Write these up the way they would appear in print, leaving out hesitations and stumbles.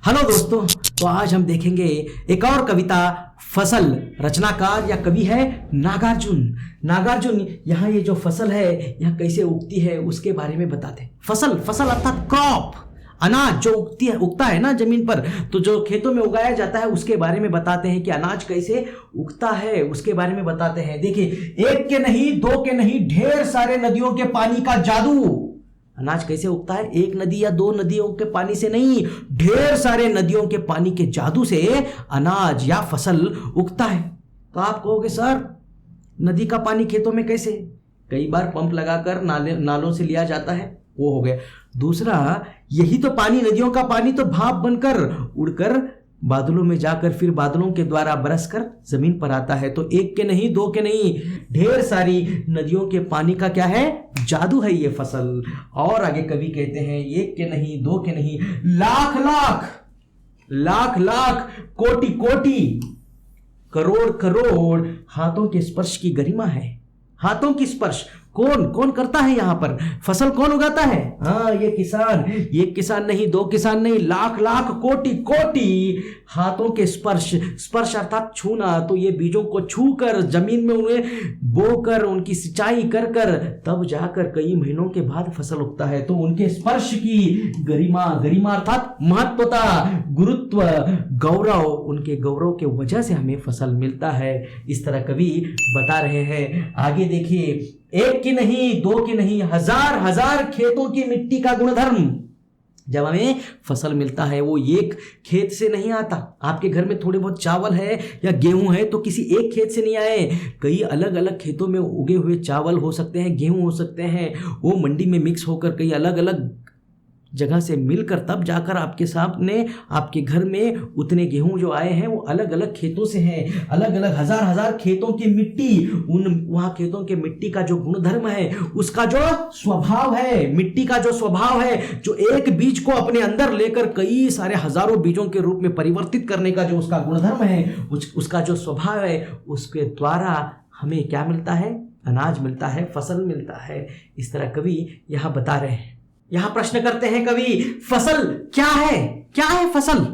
Hello दोस्तों, तो आज हम देखेंगे एक और कविता। फसल रचनाकार या कवि है नागार्जुन। नागार्जुन यहाँ ये जो फसल है यह कैसे उगती है उसके बारे में बताते हैं। फसल फसल अर्थात क्रॉप, अनाज जो उगता है ना जमीन पर, तो जो खेतों में उगाया जाता है उसके बारे में बताते हैं कि अनाज कैसे उगता है उसके बारे में बताते हैं। देखिए, एक के नहीं, दो के नहीं, ढेर सारे नदियों के पानी का जादू। अनाज कैसे उगता है? एक नदी या दो नदियों के पानी से नहीं, ढेर सारे नदियों के पानी के जादू से अनाज या फसल उगता है। तो आप कहोगे सर नदी का पानी खेतों में कैसे? कई बार पंप लगाकर नालों से लिया जाता है, वो हो गया। दूसरा, यही तो पानी, नदियों का पानी तो भाप बनकर उड़कर बादलों में जाकर फिर बादलों के द्वारा बरसकर जमीन पर आता है। तो एक के नहीं, दो के नहीं, ढेर सारी नदियों के पानी का क्या है? जादू है ये फसल। और आगे कवि कहते हैं एक के नहीं, दो के नहीं, लाख लाख, लाख लाख, कोटि कोटि, करोड़ करोड़ हाथों के स्पर्श की गरिमा है। हाथों की स्पर्श कौन कौन करता है? यहां पर फसल कौन उगाता है? हाँ, ये किसान। एक किसान नहीं, दो किसान नहीं, लाख लाख, कोटि कोटि हाथों के स्पर्श। स्पर्श अर्थात छूना। तो ये बीजों को छूकर जमीन में उन्हें बोकर उनकी सिंचाई कर कर तब जाकर कई महीनों के बाद फसल उगता है। तो उनके स्पर्श की गरिमा, गरिमा अर्थात महत्वता, गुरुत्व, गौरव, उनके गौरव के वजह से हमें फसल मिलता है। इस तरह कवि बता रहे हैं। आगे देखिए, एक की नहीं, दो की नहीं, हजार हजार खेतों की मिट्टी का गुणधर्म। जब हमें फसल मिलता है वो एक खेत से नहीं आता। आपके घर में थोड़े बहुत चावल है या गेहूं है तो किसी एक खेत से नहीं आए, कई अलग अलग खेतों में उगे हुए चावल हो सकते हैं, गेहूं हो सकते हैं, वो मंडी में मिक्स होकर कई अलग अलग जगह से मिलकर तब जाकर आपके सामने, आपके घर में उतने गेहूं जो आए हैं वो अलग अलग खेतों से हैं। अलग अलग हजार हजार खेतों की मिट्टी, उन वहाँ खेतों के मिट्टी का जो गुणधर्म है, उसका जो स्वभाव है, मिट्टी का जो स्वभाव है, जो एक बीज को अपने अंदर लेकर कई सारे हजारों बीजों के रूप में परिवर्तित करने का जो उसका गुणधर्म है, उसका जो स्वभाव है, उसके द्वारा हमें क्या मिलता है? अनाज मिलता है, फसल मिलता है। इस तरह कवि यहाँ बता रहे हैं। यहां प्रश्न करते हैं कवि, फसल क्या है? क्या है फसल?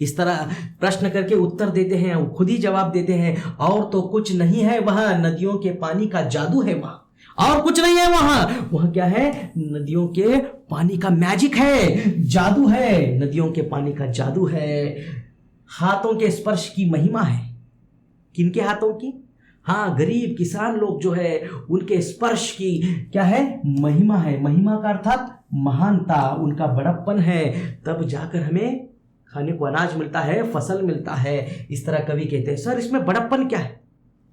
इस तरह प्रश्न करके उत्तर देते हैं, खुद ही जवाब देते हैं। और तो कुछ नहीं है वहां, नदियों के पानी का जादू है वहां। और कुछ नहीं है वहां, वहां क्या है? नदियों के पानी का मैजिक है, जादू है, नदियों के पानी का जादू है। हाथों के स्पर्श की महिमा है। किनके हाथों की? हाँ, गरीब किसान लोग जो है उनके स्पर्श की क्या है? महिमा है। महिमा का अर्थात महानता, उनका बड़प्पन है, तब जाकर हमें खाने को अनाज मिलता है, फसल मिलता है। इस तरह कवि कहते हैं। सर इसमें बड़प्पन क्या है?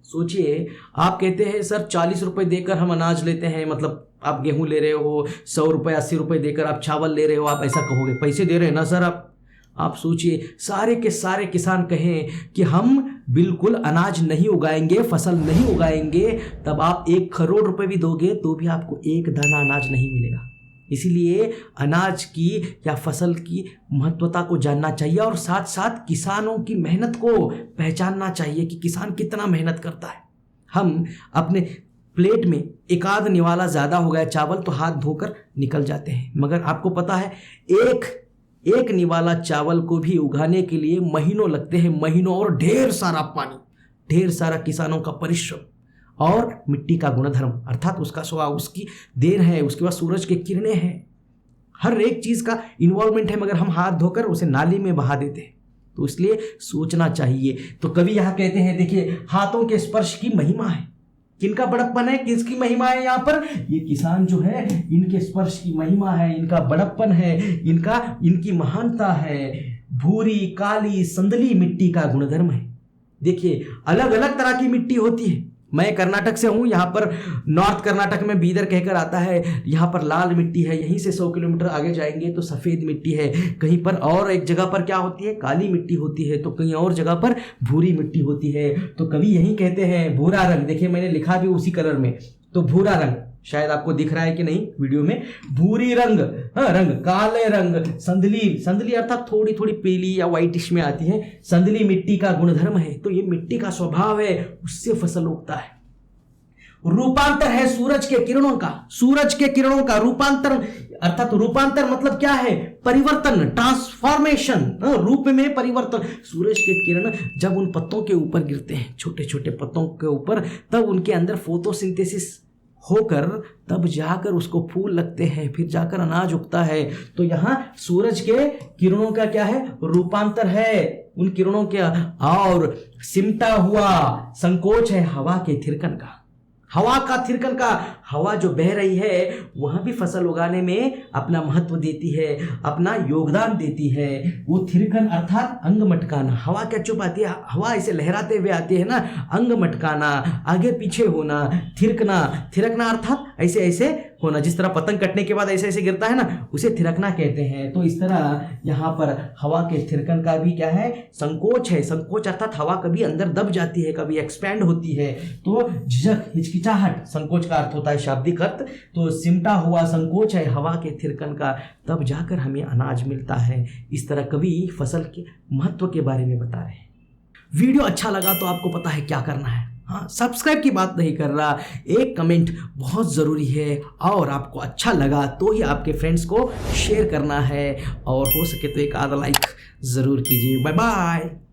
सोचिए, आप कहते हैं सर 40 रुपए देकर हम अनाज लेते हैं, मतलब आप गेहूं ले रहे हो, 100 रुपए 80 रुपए देकर आप चावल ले रहे हो, आप ऐसा कहोगे, पैसे दे रहे हैं ना सर आप सोचिए सारे के सारे किसान कहें कि हम बिल्कुल अनाज नहीं उगाएंगे, फसल नहीं उगाएंगे, तब आप 1 करोड़ रुपए भी दोगे तो भी आपको एक दाना अनाज नहीं मिलेगा। इसीलिए अनाज की या फसल की महत्वता को जानना चाहिए और साथ साथ किसानों की मेहनत को पहचानना चाहिए कि किसान कितना मेहनत करता है। हम अपने प्लेट में एक आध निवाला ज़्यादा हो गया चावल तो हाथ धोकर निकल जाते हैं, मगर आपको पता है एक निवाला चावल को भी उगाने के लिए महीनों लगते हैं, महीनों, और ढेर सारा पानी, ढेर सारा किसानों का परिश्रम और मिट्टी का गुणधर्म अर्थात उसका स्वभाव, उसकी देन है, उसके बाद सूरज की किरणें हैं, हर एक चीज़ का इन्वॉल्वमेंट है, मगर हम हाथ धोकर उसे नाली में बहा देते हैं। तो इसलिए सोचना चाहिए। तो कवि यहाँ कहते हैं, देखिए हाथों के स्पर्श की महिमा है। किनका बड़प्पन है, किसकी महिमा है? यहाँ पर ये किसान जो है इनके स्पर्श की महिमा है, इनका बड़प्पन है, इनकी महानता है। भूरी, काली, संदली मिट्टी का गुणधर्म है। देखिए अलग अलग तरह की मिट्टी होती है। मैं कर्नाटक से हूँ, यहाँ पर नॉर्थ कर्नाटक में बीदर कहकर आता है, यहाँ पर लाल मिट्टी है, यहीं से 100 किलोमीटर आगे जाएंगे तो सफ़ेद मिट्टी है, कहीं पर और एक जगह पर क्या होती है? काली मिट्टी होती है, तो कहीं और जगह पर भूरी मिट्टी होती है। तो कवि यही कहते हैं भूरा रंग, देखिए मैंने लिखा भी उसी कलर में, तो भूरा रंग, शायद आपको दिख रहा है कि नहीं वीडियो में, भूरी रंग, रंग, काले रंग, संदली, संदली अर्थात थोड़ी थोड़ी पीली या व्हाइटिश में आती है, संदली मिट्टी का गुणधर्म है। तो ये मिट्टी का स्वभाव है, उससे फसल उगता है। रूपांतर है सूरज के किरणों का, सूरज के किरणों का रूपांतर अर्थात रूपांतर मतलब क्या है? परिवर्तन, ट्रांसफॉर्मेशन, रूप में परिवर्तन। सूरज के किरण जब उन पत्तों के ऊपर गिरते हैं, छोटे छोटे पत्तों के ऊपर, तब उनके अंदर फोटोसिंथेसिस होकर तब जाकर उसको फूल लगते हैं, फिर जाकर अनाज उगता है। तो यहाँ सूरज के किरणों का क्या है? रूपांतर है उन किरणों के। और सिमटा हुआ संकोच है हवा के थिरकन का, हवा का थिरकन का। हवा जो बह रही है वह भी फसल उगाने में अपना महत्व देती है, अपना योगदान देती है। वो थिरकन अर्थात अंग मटकाना। हवा क्या चुप आती है? हवा ऐसे लहराते हुए आती है ना। अंग मटकाना, आगे पीछे होना, थिरकना। थिरकना अर्थात ऐसे ऐसे होना, जिस तरह पतंग कटने के बाद ऐसे ऐसे गिरता है ना, उसे थिरकना कहते हैं। तो इस तरह यहाँ पर हवा के थिरकन का भी क्या है? संकोच है। संकोच अर्थात हवा कभी अंदर दब जाती है, कभी एक्सपैंड होती है। तो झिझक, हिचकिचाहट संकोच का अर्थ होता है, शाब्दिक अर्थ। तो सिमटा हुआ संकोच है हवा के थिरकन का, तब जाकर हमें अनाज मिलता है। इस तरह कवि फसल के महत्व के बारे में बता रहे हैं। वीडियो अच्छा लगा तो आपको पता है क्या करना है। हाँ, सब्सक्राइब की बात नहीं कर रहा, एक कमेंट बहुत ज़रूरी है। और आपको अच्छा लगा तो ही आपके फ्रेंड्स को शेयर करना है, और हो सके तो एक आधा लाइक ज़रूर कीजिए। Bye bye.